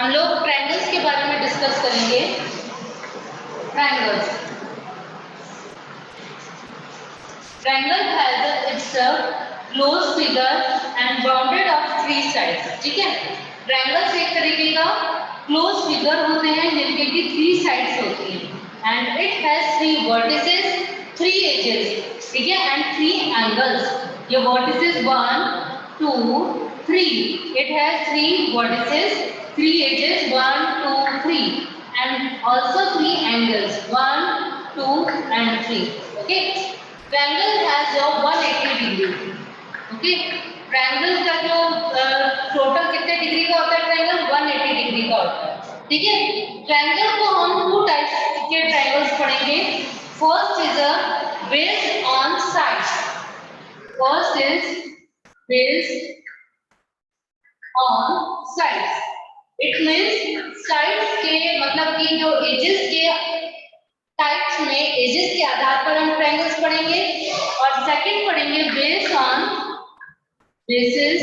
हम लोग ट्रायंगल्स के बारे में डिस्कस करेंगे। Triangles, triangle has its close figure and bounded of three sides. ठीक है, ट्रायंगल्स एक तरीके का क्लोज फिगर होते हैं जिनके की थ्री साइड्स होती हैं and it has three vertices, three edges. ठीक है, एंड थ्री एंगल्स। ये vertices 1 2 3, it has three vertices, three edges 1 2 3 and also three angles 1 2 and 3. Okay, triangle has a 180 degree. Okay, triangle का जो total कितने degree का होता है? Triangle 180 degree का होता है। ठीक है, ट्रायंगल को हम टू टाइप्स के ट्रायंगल्स पढ़ेंगे। First is a based on sides. First is based on sides. It means sides के मतलब कि जो edges के टाइप्स में edges के आधार पर हम ट्रायंगल्स पढ़ेंगे और सेकंड पढ़ेंगे based on basis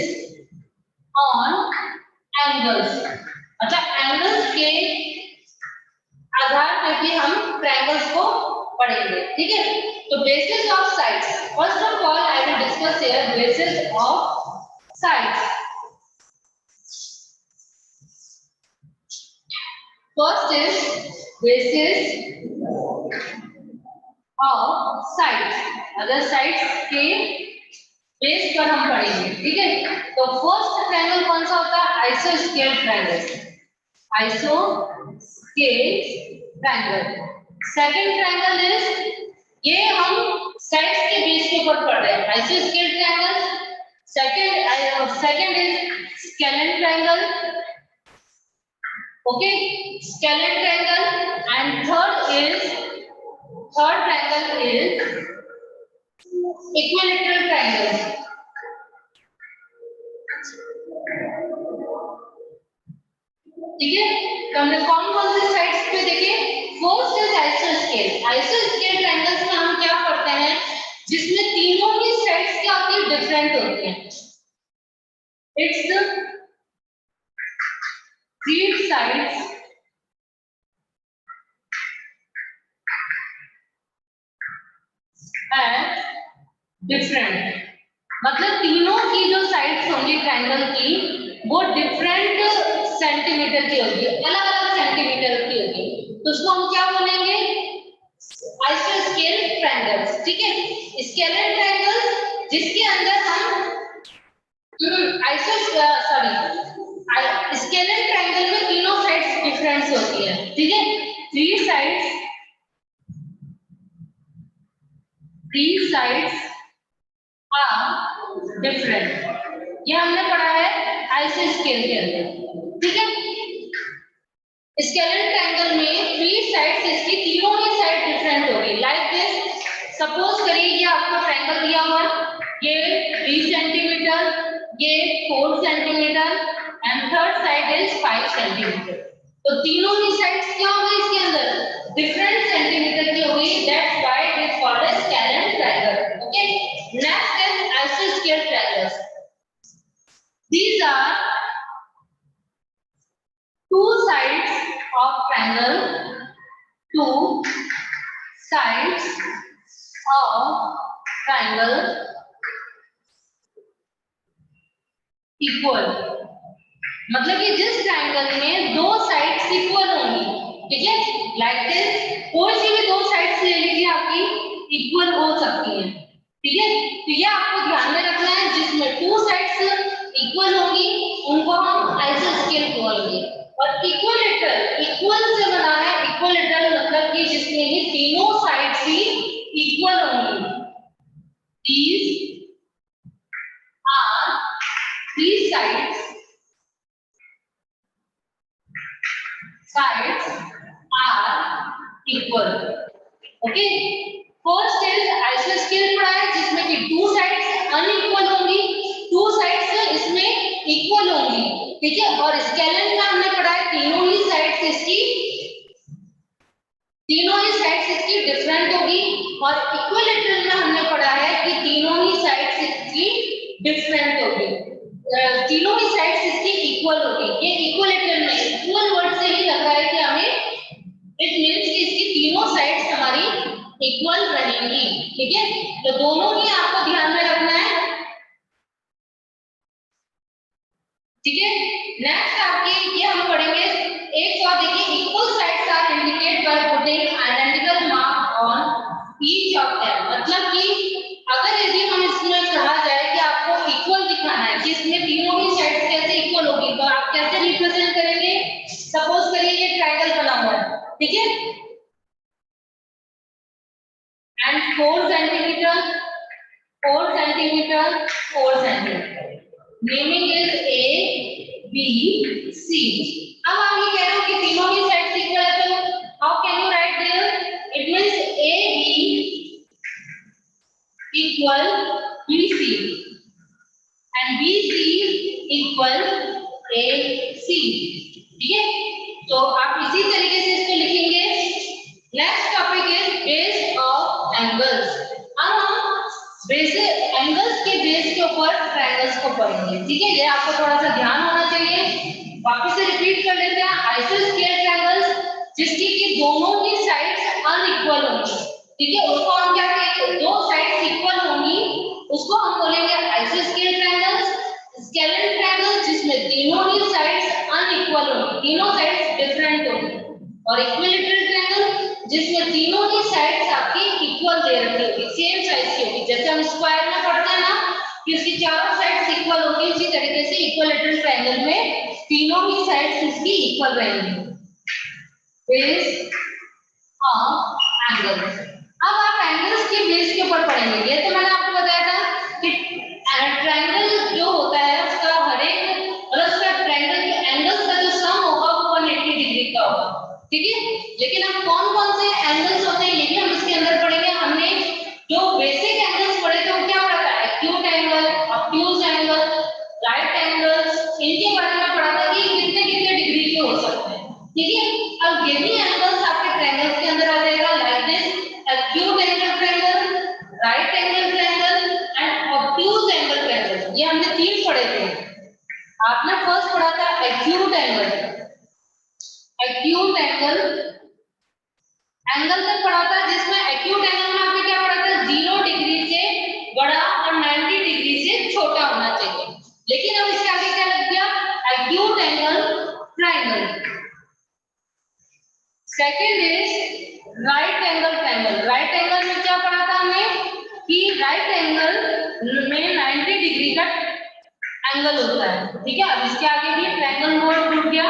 on angles। अच्छा, एंगल्स के आधार पर भी हम ट्रायंगल्स को पढ़ेंगे। ठीक है, तो basis of sides. First of all I will discuss here basis of sides. First is basis of sides। अगर sides के बेस पर हम पढ़ेंगे। ठीक है, तो फर्स्ट ट्रायंगल कौन सा होता है? आइसोस्केल triangle. आइसोस्केल triangle. Second triangle is, ये हम साइड्स के बेस के ऊपर पढ़ रहे हैं। आइसोस्केल triangle. Second is scalene triangle. Okay, scalene triangle, and third triangle is equilateral triangle। ठीक है, तो हमने कौन कौन से साइड्स पे देखे? First is आइसोस्केल। आइसोस्केल ट्रायंगल्स में हम क्या पढ़ते हैं? जिसमें तीनों की साइड्स क्या होती है? डिफरेंट होती हैं। It's three sides and different. मतलब तीनों की जो साइड्स होंगी ट्रायंगल की वो डिफरेंट सेंटीमीटर की होगी, अलग अलग सेंटीमीटर की होगी, तो उसको हम क्या बोलेंगे? आइसोस्केल ट्रायंगल्स। ठीक है, स्केलेन ट्रायंगल्स जिसके अंदर हम स्केलेन ट्रायंगल में तीनों साइड्स डिफरेंस होती है। ठीक है, थ्री साइड्स आर डिफरेंट। ये हमने पढ़ा है आइसोस्केल के अंदर। ठीक है, स्केलेन ट्रायंगल में थ्री साइड्स, इसकी तीनों ही साइड डिफरेंट होगी। लाइक दिस, सपोज करिए ये आपको ट्रायंगल दिया हुआ, ये 3 सेंटीमीटर, ये 4 centimetre and third side is 5 centimetre. तो तीनों ही साइड्स क्या होंगी इसके अंदर? डिफरेंट सेंटीमीटर की होगी। That's why it is called as scalene triangle. Okay, next is आइसोस्केल triangles. These are two sides of triangle, two sides of triangle equal। मतलब कि जिस ट्रायंगल में दो साइड्स इक्वल होंगी। ठीक है, लाइक दिस, कोई सी भी दो साइड्स ले लीजिए आपकी इक्वल हो सकती हैं। ठीक है, तो ये आपको ध्यान में रखना है, जिसमें टू साइड्स इक्वल होंगी उनको हम आइसोस्केल बोलेंगे। और इक्विलेटरल, इक्वल से बना है इक्विलेटरल, मतलब कि जिसमें ही तीनों साइड्स ही इक्वल होंगी। These are three sides are equal। Okay, first is आइसोस्केल पढ़ा है जिसमें कि टू साइड्स अनइक्वल होंगी, टू साइड्स इसमें इक्वल होंगी। ठीक है, और स्केलेन में हमने पढ़ा है तीनों ही साइड्स इसकी डिफरेंट होगी। और इक्विलेटरल में हमने पढ़ा है कि तीनों ही साइड्स इसकी डिफरेंट होगी, तीनों ही साइड्स इसकी इक्वल होगी। ये इक्विलेटरल इक्विलेटरल में इक्वल वर्ड से ही लग रहा है कि हमें इट मींस कि इसकी तीनों साइड्स हमारी इक्वल रहेंगी, ठीक है। तो दोनों ही आपको ध्यान में रखना है, ठीक है। नेक्स्ट आपके ये हम पढ़ेंगे एक और देखिए, equal sides are indicate by putting identical mark on each of them. मतलब कि अगर यदि हम इसमें कहा जाए कि आपको इक्वल दिखाना है कि इसमें तीनों ही साइड्स कैसे इक्वल होगी, तो आप कैसे रिप्रेजेंट करेंगे। सपोज करिए ये ट्रायंगल बना हुआ है, ठीक है, and 4 centimetre 4 centimetre 4 centimetre, naming is A B C. अब आप ये कह रहे हो कि तीनों ही साइड्स इक्वल है, तो how can you write there, it means A B equal B C and B C equal A C, ठीक है। तो आप इसी तरीके से इसको लिखेंगे। Next topic is base of angles. अब हम बेस एंगल्स के बेस के ऊपर ट्रायंगल्स को पढ़ेंगे, ठीक है। ये आपको थोड़ा सा ध्यान होना चाहिए। वापस से रिपीट कर लेते हैं, आइसोस्केल ट्रायंगल्स जिसकी कि दोनों ही साइड्स अनइक्वल होंगी, ठीक है, उसको हम क्या कहेंगे, दो साइड्स इक्वल होंगी उसको हम बोलेंगे आइसोस्केल ट्रायंगल्स। स्केलेन ट्रायंगल्स जिसमें तीनों ही साइड्स अनइक्वल होंगी, तीनों साइड्स डिफरेंट होंगी। और इक्विलेटरल ट्रायंगल जिसमें तीनों ही साइड्स आपकी इक्वल दे रखी होगी, सेम साइज की होगी। जैसे हम स्क्वायर में पढ़ते हैं ना कि उसकी चारों साइड्स इक्वल होगी, उसी तरीके से इक्विलेटरल ट्रायंगल में तीनों ही साइड्स इसकी इक्वल रहेंगी। Base of angles. अब आप एंगल्स के बेस के ऊपर पढ़ेंगे। ये तो मैंने आपको बताया था कि ट्रायंगल जो होता है उसका हर एक मतलब उसका ट्रायंगल के एंगल्स का जो सम होगा वो 180 डिग्री का होगा, ठीक है। लेकिन अब कौन कौन से एंगल्स होते हैं ये भी हम इसके अंदर पढ़ेंगे। हमने जो बेसिक एंगल्स पढ़े थे वो क्या पढ़ा था, acute angle, obtuse angle, right angles, इनके बारे में पढ़ा था कि कितने कितने डिग्री के हो सकते हैं, ठीक है। अब ये भी एंगल्स आपके ट्रायंगल्स के अंदर आ जाएगा, like this acute angle triangle, right angle triangle and obtuse angle triangle. ये हमने तीन पढ़े थे। आपने फर्स्ट पढ़ा था एक्यूट एंगल। एक्यूट एंगल तक पढ़ा था जिसमें एक्यूट एंगल में आपने क्या पढ़ा था, 0 डिग्री से बड़ा और 90 डिग्री से छोटा होना चाहिए। लेकिन अब इसके आगे क्या लग गया, acute angle triangle. Second is right angle triangle. Right angle में क्या पढ़ा था हमने कि राइट एंगल में 90 डिग्री का एंगल होता है, ठीक है। अब इसके आगे भी ट्रायंगल वर्ड जुड़ गया,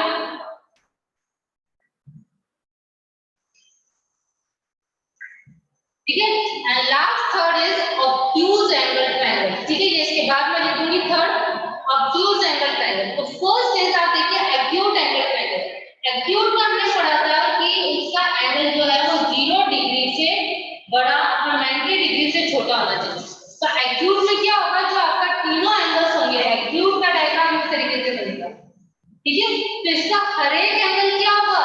ठीक है। And last third is obtuse angle triangle, ठीक है। ये इसके बाद में लिखूंगी थर्ड ऑब्ट्यूज एंगल ट्रायंगल। तो फर्स्ट इज आप देखिए एक्यूट एंगल ट्रायंगल। एक्यूट में हमने पढ़ा था कि उसका एंगल जो है वो 0 डिग्री से बड़ा और 90 डिग्री से छोटा होना चाहिए। तो एक्यूट में क्या होगा, जो आपका तीनों एंगल्स होंगे, एक्यूट का डायग्राम इस तरीके से बनेगा, ठीक है। तो इसका हर एक एंगल क्या होगा,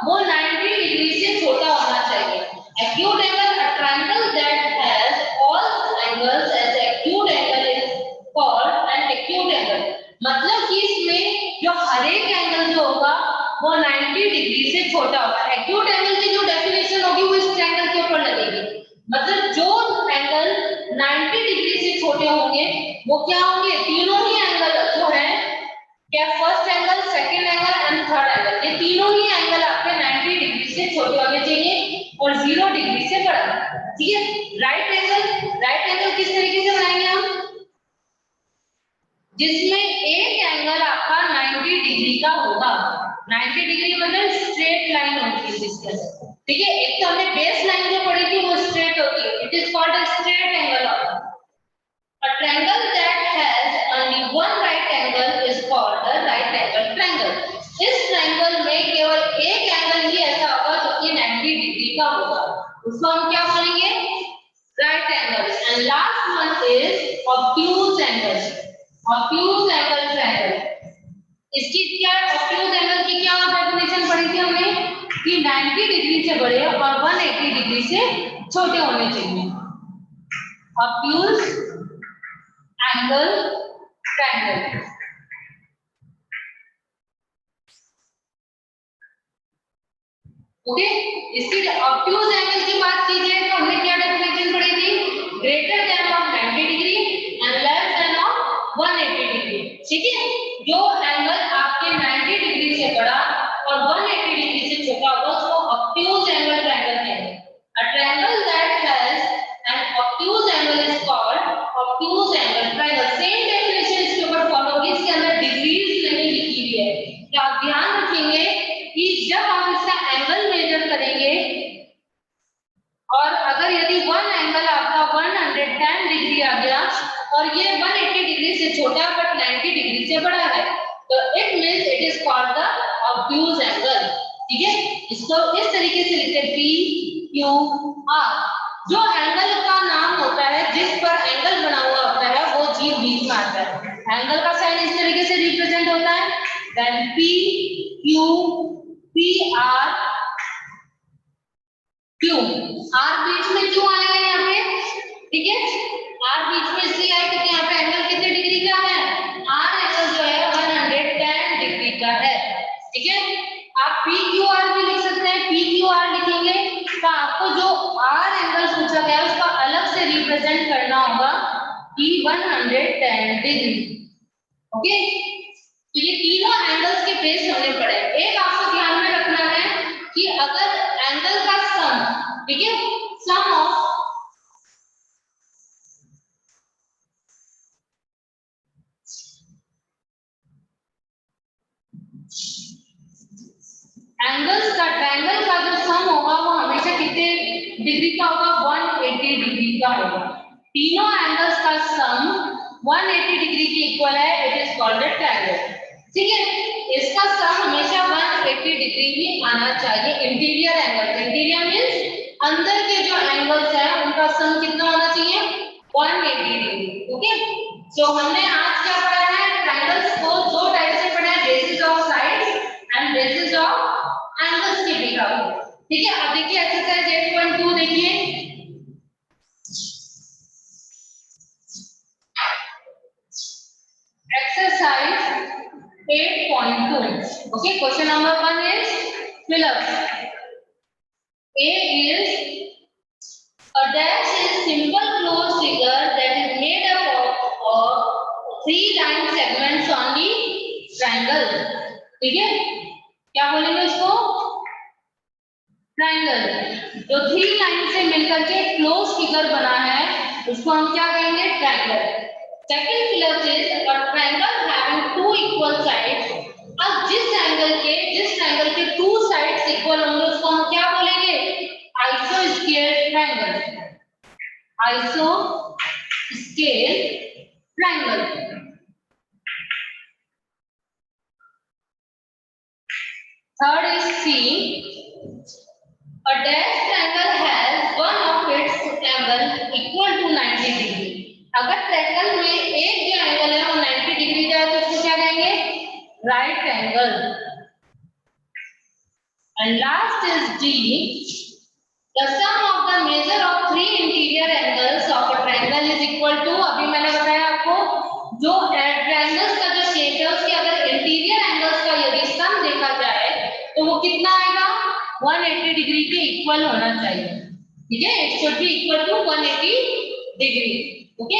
वो 90 डिग्री से छोटा होना चाहिए। Acute angle a triangle that has all angles as acute angle is called an acute angle। मतलब कि इसमें जो हर एक एंगल जो होगा वो 90 डिग्री से छोटा होगा। एक्यूट एंगल की जो डेफिनेशन होगी वो इस ट्रायंगल के ऊपर लगेगी। मतलब जो एंगल 90 डिग्री से छोटे होंगे वो क्या होंगे, तीनों ही एंगल जो है क्या, first angle, second angle and third angle, ये तीनों ही एंगल आपके 90 डिग्री से छोटे होने चाहिए और 0 डिग्री से बड़ा, ठीक है। राइट एंगल किस तरीके से बनाएंगे हम, जिसमें एक एंगल आपका 90 डिग्री का होगा। 90 डिग्री मतलब स्ट्रेट लाइन होती है जिसके अंदर, ठीक है। एक तो हमने बेस लाइन जो पढ़ी थी वो स्ट्रेट होती है, it is called a straight angle. A triangle that has only one right angle is called a right angle triangle। इस ट्रायंगल में केवल एक एंगल ही ऐसा होगा जो कि 90 डिग्री का होगा, उसको हम क्या बोलेंगे, right angle. And last one is obtuse angle. Obtuse angle triangle, इसकी क्या, ऑब्ट्यूज एंगल की क्या डेफिनेशन पढ़ी थी हमने कि 90 डिग्री से बड़े और 180 डिग्री से छोटे होने चाहिए। Obtuse angle triangle. ओके, इसकी ऑब्ट्यूज एंगल की बात की जाए तो हमने क्या डेफिनेशन पढ़ी थी, greater than of 90 degree and less than of 180 degree. ठीक है, जो एंगल आपके 90 डिग्री से बड़ा और 180 डिग्री से छोटा होगा उसको ऑब्ट्यूज एंगल ट्रायंगल कहेंगे। A triangle that has an obtuse angle is called obtuse angle triangle. Same definition इसके ऊपर फॉलो होगी, इसके अंदर डिग्रीज नहीं लिखी हुई है। तो आप ध्यान रखेंगे कि जब आप इसका एंगल मेजर करेंगे और अगर यदि वन एंगल आपका 110 डिग्री आ गया और ये 180 डिग्री से छोटा बट 90 डिग्री से बड़ा है तो it means it is called the obtuse angle. ठीक है, इसको इस तरीके से लिखते हैं पी क्यू आर। जो एंगल का नाम होता है जिस पर एंगल बना हुआ होता है वो चीज बीच में आता है। एंगल का साइन इस तरीके से रिप्रेजेंट होता है, then P Q P R Q. R बीच में क्यों आएगा यहाँ पे, ठीक है, आर बीच में इसलिए आया क्योंकि यहाँ पे एंगल कितने डिग्री का है, आर एंगल जो है 110 डिग्री का है। ठीक है, आप पी क्यू आर भी लिख सकते हैं। पी क्यू आर लिखेंगे तो आपको जो आर एंगल पूछा गया है उसका अलग से रिप्रेजेंट करना होगा कि 110 डिग्री। ओके, तो ये तीनों एंगल्स के बेस होने पड़े। एक आपको ध्यान में रखना है कि अगर एंगल का सम, ठीक है, सम ऑफ एंगल्स का ट्रायंगल का जो सम होगा वो हमेशा कितने डिग्री का होगा, 180 डिग्री का होगा। तीनों एंगल्स का सम 180 डिग्री के इक्वल है, it is called a triangle. ठीक है, इसका सम हमेशा 180 डिग्री ही आना चाहिए। इंटीरियर एंगल, इंटीरियर मींस अंदर के जो एंगल्स हैं उनका सम कितना होना चाहिए, 180 डिग्री। ओके, सो हमने आज क्या पढ़ा है, ट्रायंगल्स को दो टाइप से पढ़ा है, basis of sides and bases of angles के बिहाफ। ठीक है, अब देखिए एक्सरसाइज 8.2 देखिए। Exercise 8.2। okay, question number 1 is fill up. A is a dash is simple closed figure that is made up of 3 line segments on the triangle. ठीक है, क्या बोलेंगे इसको, ट्रायंगल। जो 3 लाइन से मिलकर के क्लोज फिगर बना है उसको हम क्या कहेंगे, triangle. Second figure is a triangle having 2 equal sides. अब जिस ट्रायंगल के 2 साइड्स इक्वल होंगे उसको हम क्या बोलेंगे, आइसोस्केल triangle. आइसोस्केल triangle. Third is C, a dash triangle has one of its angle equal to 90 degree. अगर ट्रायंगल में एक जो एंगल है वो 90 डिग्री का है तो उसको क्या कहेंगे, right angle. And last is D, the sum of the measure of 3 interior angles of a triangle is equal to, अभी मैंने बताया आपको जो ट्रायंगल्स का जो शेप है उसके अगर इंटीरियर एंगल्स का यदि सम देखा जाए तो वो कितना आएगा, 180 डिग्री के इक्वल होना चाहिए। ठीक है, it should be equal to 180 degree. Okay,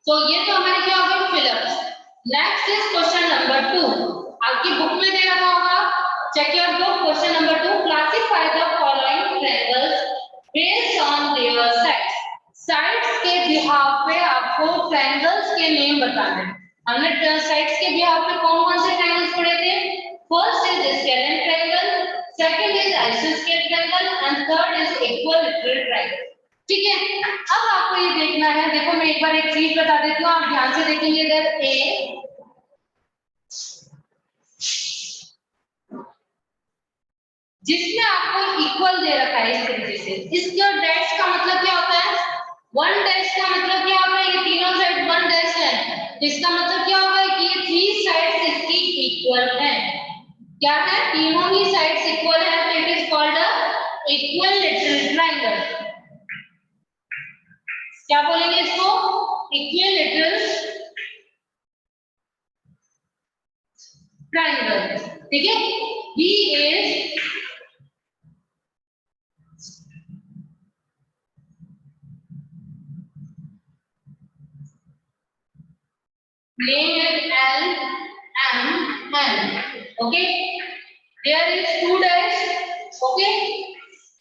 so ये तो हमारे क्या हो गए fill ups. Next is question number 2। आपकी बुक में दे रखा होगा, check your book. Question number 2, classify the following triangles based on their sides. Sides के बिहाफ पे आपको ट्रायंगल्स के नेम बताने हैं। हमने साइड्स के बिहाफ पे कौन कौन से ट्रायंगल्स पढ़े थे, first is scalene triangle, second is isosceles triangle and third is equilateral triangle। ठीक है, अब आपको ये देखना है, देखो मैं एक बार एक चीज बता देती हूँ, आप ध्यान से देखेंगे। इधर ए जिसमें आपको इक्वल दे रखा है इस तरीके से, इसका डैश का मतलब क्या होता है, वन डैश का मतलब क्या होता है, ये तीनों साइड वन डैश है, इसका मतलब क्या होगा कि ये 3 साइड्स इसकी इक्वल है। क्या है, तीनों ही साइड्स इक्वल है तो it is called a equilateral triangle. क्या बोलेंगे इसको, इक्विलैटरल ट्रायंगल। ठीक है, B is name it L M N. Okay, there is 2 dash. Okay,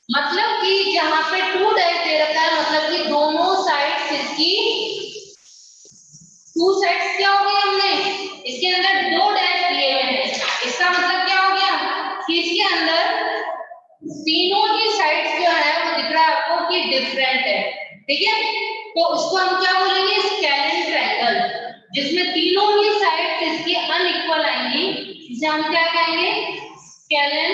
मतलब कि जहां पे 2 डैश दे रखा है मतलब कि दोनों साइड्स इसकी 2 साइड्स क्या हो गई हमने इसके अंदर 2 डैश दिए हुए हैं। इसका मतलब क्या हो गया कि इसके अंदर तीनों ही साइड्स जो है वो दिख रहा है आपको कि डिफरेंट है। ठीक है, तो उसको हम क्या बोलेंगे स्केलेन ट्रायंगल, जिसमें तीनों ही साइड्स इसकी अनइक्वल आएंगी, जिसे हम क्या कहेंगे स्केलेन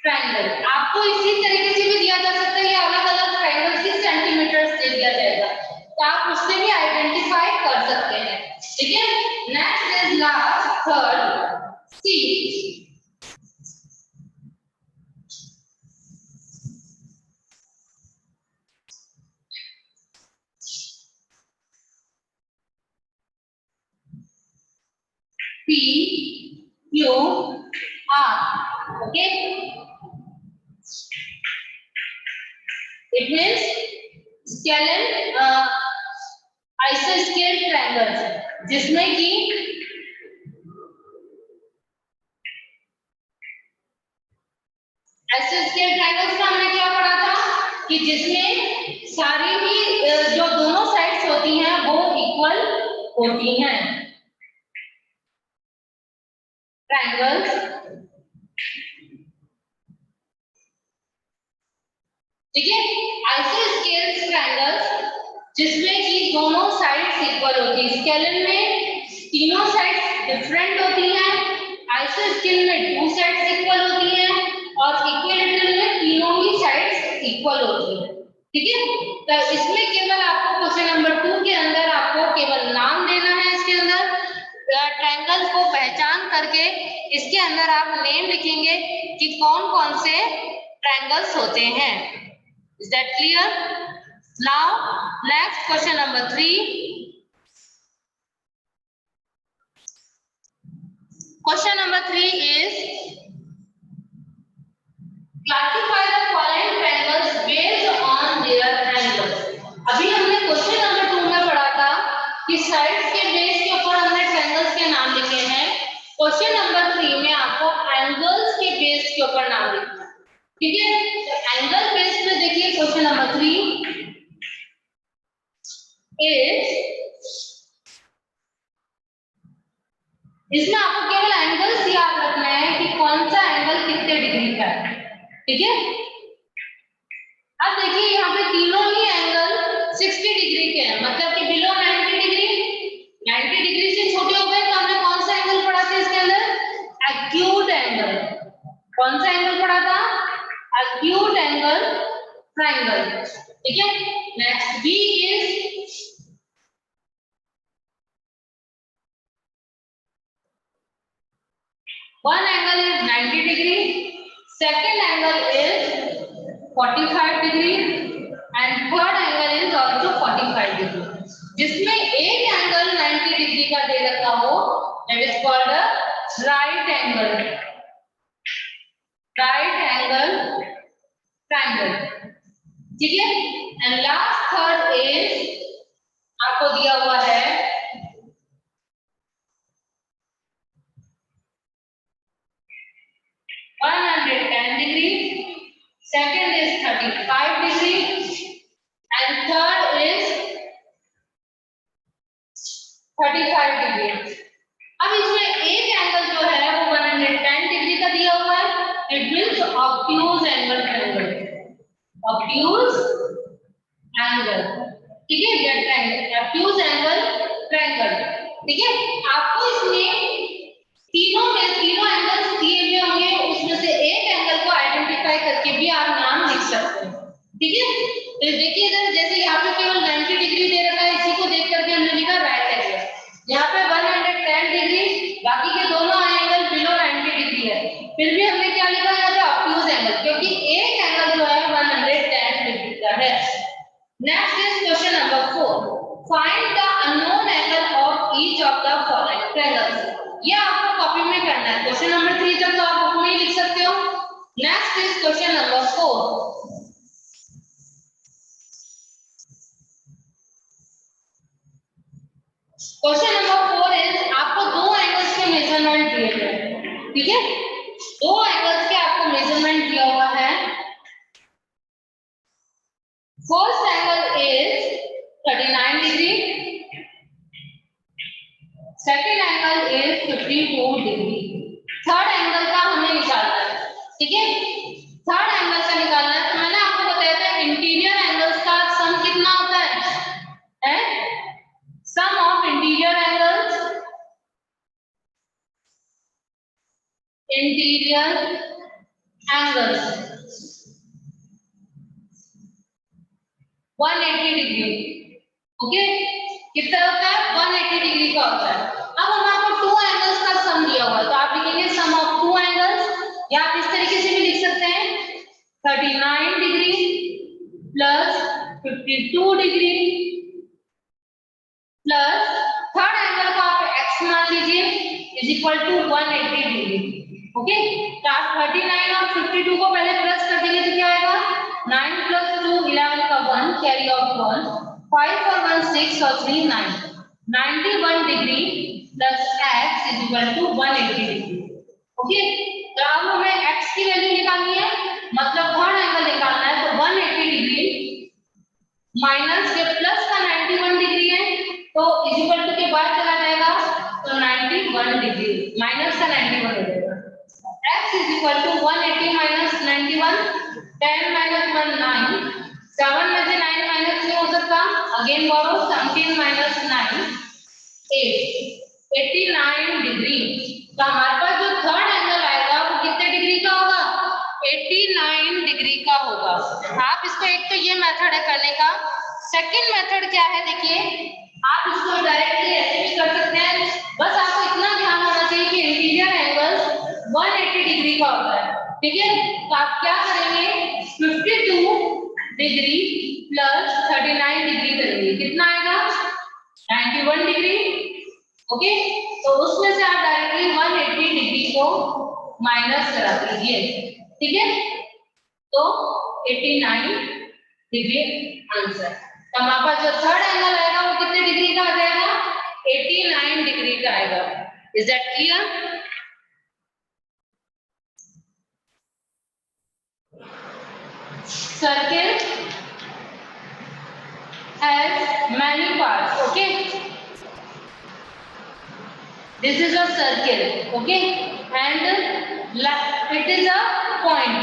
ट्रायंगल। आपको इसी तरीके से भी दिया जा सकता है, ये अलग अलग ट्रायंगल 6 सेंटीमीटर दे दिया जाएगा तो आप उससे भी आइडेंटिफाई कर सकते हैं। ठीक है, next is last third C. P Q R. Okay, it means scalene isosceles triangles, जिसमें कि isosceles triangles का हमने क्या पढ़ा था कि जिसमें सारी ही जो दोनों साइड्स होती हैं वो इक्वल होती हैं। ट्रायंगल्स, ठीक है, आइसोस्केल्स ट्रायंगल्स जिसमें कि दोनों साइड्स इक्वल होती है। स्केलेन में तीनों साइड्स डिफरेंट होती हैं, आइसोस्केल में 2 साइड्स इक्वल होती हैं और इक्विलैटरल में तीनों ही साइड्स इक्वल होती हैं। ठीक है, तो इसमें केवल आपको क्वेश्चन नंबर 2 के अंदर आपको केवल नाम देना है। इसके अंदर ट्रायंगल को पहचान करके इसके अंदर आप नेम लिखेंगे कि कौन कौन से ट्रायंगल्स होते हैं। Is that clear? Now, next question number 3. Question number 3 is classify the following triangles based on their angles. अभी हमने क्वेश्चन नंबर 2 में पढ़ा था कि साइड्स के बेस के ऊपर हमने ट्रायंगल्स के नाम लिखे हैं। क्वेश्चन नंबर 3 में आपको एंगल्स के बेस के ऊपर नाम लिखना है। ठीक है, तो एंगल बेस पे देखिए क्वेश्चन नंबर 3 इसमें आपको केवल एंगल्स याद रखना है कि कौन सा एंगल कितने डिग्री का है। ठीक है, अब देखिए यहाँ पे तीनों ही एंगल 60 डिग्री के हैं, मतलब कि बिलो 90 डिग्री, 90 डिग्री से छोटे हो गए तो हमने कौन सा एंगल पढ़ा था इसके अंदर एक्यूट एंगल। कौन सा एंगल पढ़ा था एक्यूट एंगल ट्रायंगल। ठीक है, next B is one angle is 90 degree, second angle is 45 degree and third angle is also 45 degree. जिसमें एक एंगल 90 डिग्री का दे रखा हो that is called a right angle triangle. ठीक है, and last third is आपको दिया हुआ है 110 degree, second is 35 degree and third is 35 degree. अब इसमें एक एंगल जो है वो 110 डिग्री का दिया हुआ है, it means obtuse angle triangle, obtuse angle. ठीक है, ये ट्रायंगल ऑब्ट्यूज एंगल ट्रायंगल। ठीक है, आपको इसमें तीनों एंगल्स दिए हुए होंगे, उसमें से एक एंगल को आइडेंटिफाई करके भी आप नाम लिख सकते हैं। ठीक है, तो देखिए इधर जैसे यहाँ पे केवल 90 डिग्री दे रखा है, इसी को देख करके हमने लिखा राइट एंगल। यहाँ पे 110 डिग्री, बाकी के दोनों एंगल बिलो 90 डिग्री है, फिर भी हमने क्या लिखा यहाँ पे ऑब्ट्यूज एंगल, क्योंकि एक एंगल जो है 110 डिग्री का है। Next is question number 4, find the unknown angle of each of the following triangles. ये आपको कॉपी में करना है। क्वेश्चन नंबर 3 तक तो आप बुक में ही लिख सकते हो। Next is question number 4, question number 4 is आपको दो एंगल्स के मेजरमेंट दिए गए हैं, ठीक है, दो एंगल्स के आपको मेजरमेंट दिया हुआ है। First angle is 39 degree, second angle is 52 degree. Third angle का हमें निकालना है, ठीक है, थर्ड एंगल का निकालना है। तो मैंने आपको बताया था इंटीरियर एंगल्स का सम कितना होता है, sum of interior angles, interior angles 180 degree, okay, कितना होता है 180 डिग्री का होता है। अब हम आपको टू एंगल्स का सम दिया हुआ है, तो आप लिखेंगे सम ऑफ टू एंगल्स, या आप इस तरीके से भी लिख सकते हैं 39 degree plus 52 degree plus third angle को आप x मान लीजिए is equal to 180 degree, okay. तो आप 39 और 52 को पहले प्लस कर देंगे तो क्या आएगा 9 प्लस 2 11 का 1 कैरी आउट 1, 5 और 1 6 और 3 9, 91 degree plus x is equal to 180 degree, okay. तो अब हमें x की वैल्यू निकालनी है, मतलब थर्ड एंगल निकालना है, तो 180 डिग्री माइनस के प्लस का 91 डिग्री है, तो इज इक्वल टू के बाद चला जाएगा, तो 91 डिग्री माइनस का 91 हो जाएगा। x is equal to 180 minus 91, 10 minus 1 9, 7 में से 9 माइनस नहीं हो सकता, अगेन बोरो 17 माइनस 9 8, 89 डिग्री। तो हमारे पास जो थर्ड एंगल आएगा वो कितने डिग्री का होगा, 89 डिग्री का होगा। आप इसको, एक तो ये मेथड है करने का, सेकंड मेथड क्या है देखिए, आप इसको डायरेक्टली ऐसे भी कर सकते हैं, बस आपको इतना ध्यान होना चाहिए कि इंटीरियर एंगल 180 डिग्री का होता है, ठीक है। तो आप क्या करेंगे 52 डिग्री प्लस 39 डिग्री करेंगे, कितना आएगा 91 डिग्री, ओके। तो उसमें से आप डायरेक्टली 180 डिग्री को माइनस करा दीजिए, ठीक है, तो 89 डिग्री आंसर। तो हमारे पास जो थर्ड एंगल आएगा वो कितने डिग्री का आ जाएगा, 89 डिग्री का आएगा। Is that clear? Circle has many parts, okay, this is a circle, okay, and it is a point,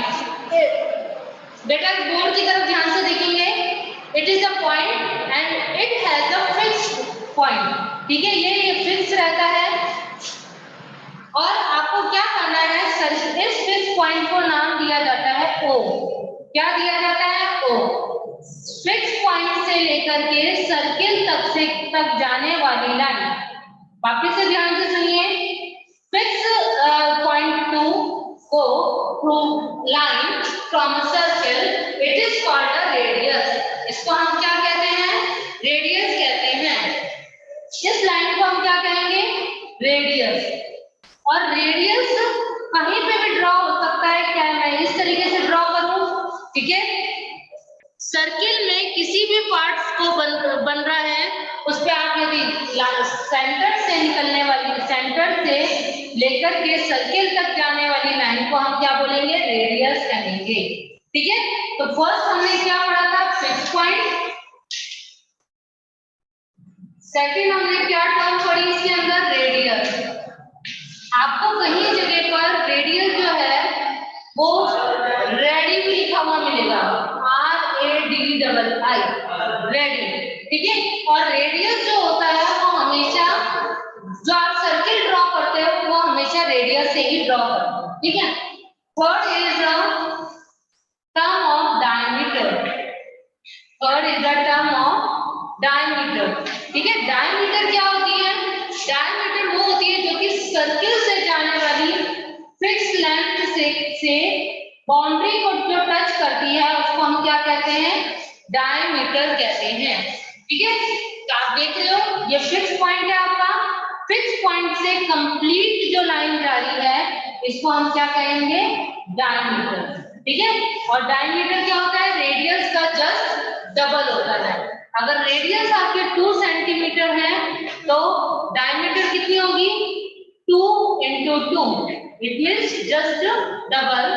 बेटा बोर्ड की तरफ ध्यान से देखेंगे, it is a point and it has a fixed point, ठीक है, ये फिक्स रहता है। और आपको क्या करना है, इस फिक्स पॉइंट को नाम दिया जाता है O, क्या दिया जाता है O। फिक्स पॉइंट से लेकर के सर्किल तक जाने वाली लाइन, वापिस से ध्यान से सुनिए, फिक्स पॉइंट टू को through line from circle, it is called a radius. इसको हम क्या कहते हैं, रेडियस कहते हैं। इस लाइन को हम क्या कहेंगे, रेडियस। और रेडियस कहीं पे भी ड्रॉ हो सकता है, क्या मैं इस तरीके से ड्रॉ करूं, ठीक है, सर्किल में किसी भी पार्ट्स को बन रहा है, उस पे आप यदि सेंटर से निकलने वाली, सेंटर से लेकर के सर्किल तक जाने वाली लाइन को हम क्या बोलेंगे, रेडियस कहेंगे, ठीक है। तो फर्स्ट हमने क्या पढ़ा था, फिक्स पॉइंट, सेकंड हमने क्या टर्म पढ़ी इसके अंदर, रेडियस। आपको कहीं जगह पर रेडियस जो है वो रेडी भी लिखा हुआ मिलेगा, RADI, रेडी, ठीक है। और रेडियस जो होता है वो हमेशा, जो आप सर्किल ड्रॉ करते हो वो हमेशा रेडियस से ही ड्रॉ करते हो, ठीक है। Third is the term of diameter, third is the term of diameter, ठीक है। डायमीटर क्या होती है, डायमीटर वो होती है जो कि सर्किल से जाने वाली फिक्स लेंथ से बाउंड्री को जो टच करती है उसको हम क्या कहते हैं, डायमीटर कहते हैं, ठीक है। तो आप देख रहे हो ये फिक्स पॉइंट है आपका, फिक्स पॉइंट से कंप्लीट जो लाइन जा रही है इसको हम क्या कहेंगे, डायमीटर, ठीक है। और डायमीटर क्या होता है, रेडियस का जस्ट डबल होता है। अगर रेडियस आपके 2 सेंटीमीटर है तो डायमीटर कितनी होगी 2 into 2, it means just double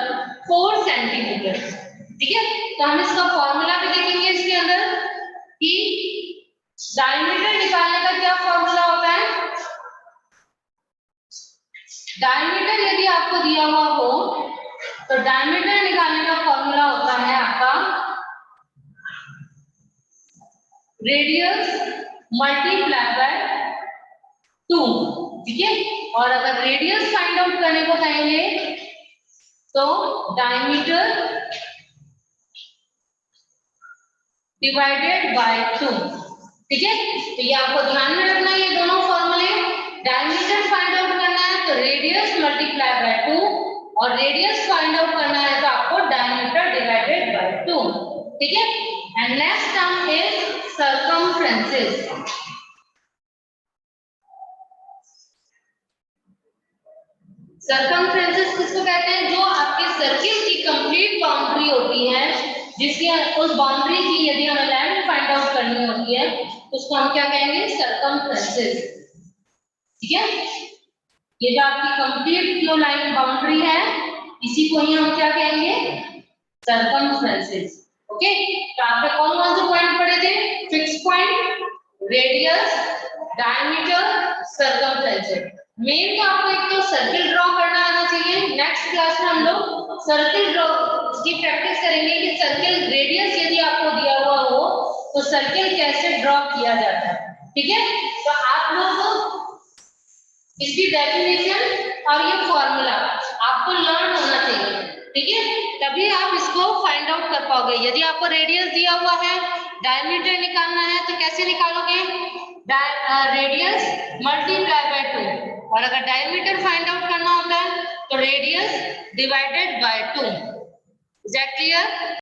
4 centimetre. ठीक है, तो हम इसका फॉर्मूला भी देखेंगे इसके अंदर कि डायमीटर निकालने का क्या फॉर्मूला होता है। डायमीटर यदि आपको दिया हुआ हो तो डायमीटर निकालने का फॉर्मूला होता है आपका रेडियस मल्टीप्लाई बाय 2। ठीक है, और अगर रेडियस फाइंड आउट करने को कहेंगे तो डायमीटर डिवाइडेड बाय 2। ठीक है, तो ये आपको ध्यान में रखना है, ये दोनों फॉर्मूले। डायमीटर फाइंड आउट करना है तो रेडियस मल्टीप्लाई बाय 2, और रेडियस फाइंड आउट करना है तो आपको डायमीटर डिवाइडेड बाय 2। ठीक है, and next term is circumferences. Circumferences किसको कहते हैं, जो आपके सर्किल की कंप्लीट बाउंड्री होती है, जिसकी उस बाउंड्री की यदि हमें लेंथ फाइंड आउट करनी होती है तो उसको हम क्या कहेंगे, सर्कमफ्रेंसेस। ठीक है, ये जो आपकी कंप्लीट जो लाइन बाउंड्री है इसी को ही हम क्या कहेंगे, सर्कमफ्रेंसेस। ओके, तो आपने कौन कौन से पॉइंट पढ़े थे, fix point, radius, diameter, circumferences. Main तो आपको एक तो सर्किल ड्रॉ करना आना चाहिए। नेक्स्ट क्लास में हम लोग सर्किल ड्रॉ की प्रैक्टिस करेंगे कि सर्किल रेडियस यदि आपको दिया हुआ हो तो सर्किल कैसे ड्रॉ किया जाता है। ठीक है, तो आप लोग इसकी डेफिनेशन और ये फॉर्मूला आपको लर्न होना चाहिए। ठीक है, तभी आप इसको फाइंड आउट कर पाओगे। यदि आपको रेडियस दिया हुआ है, डायमीटर निकालना है तो कैसे निकालोगे, रेडियस मल्टीप्लाई बाय 2, और अगर डायमीटर फाइंड आउट करना होता है तो radius divided by 2। Is that clear?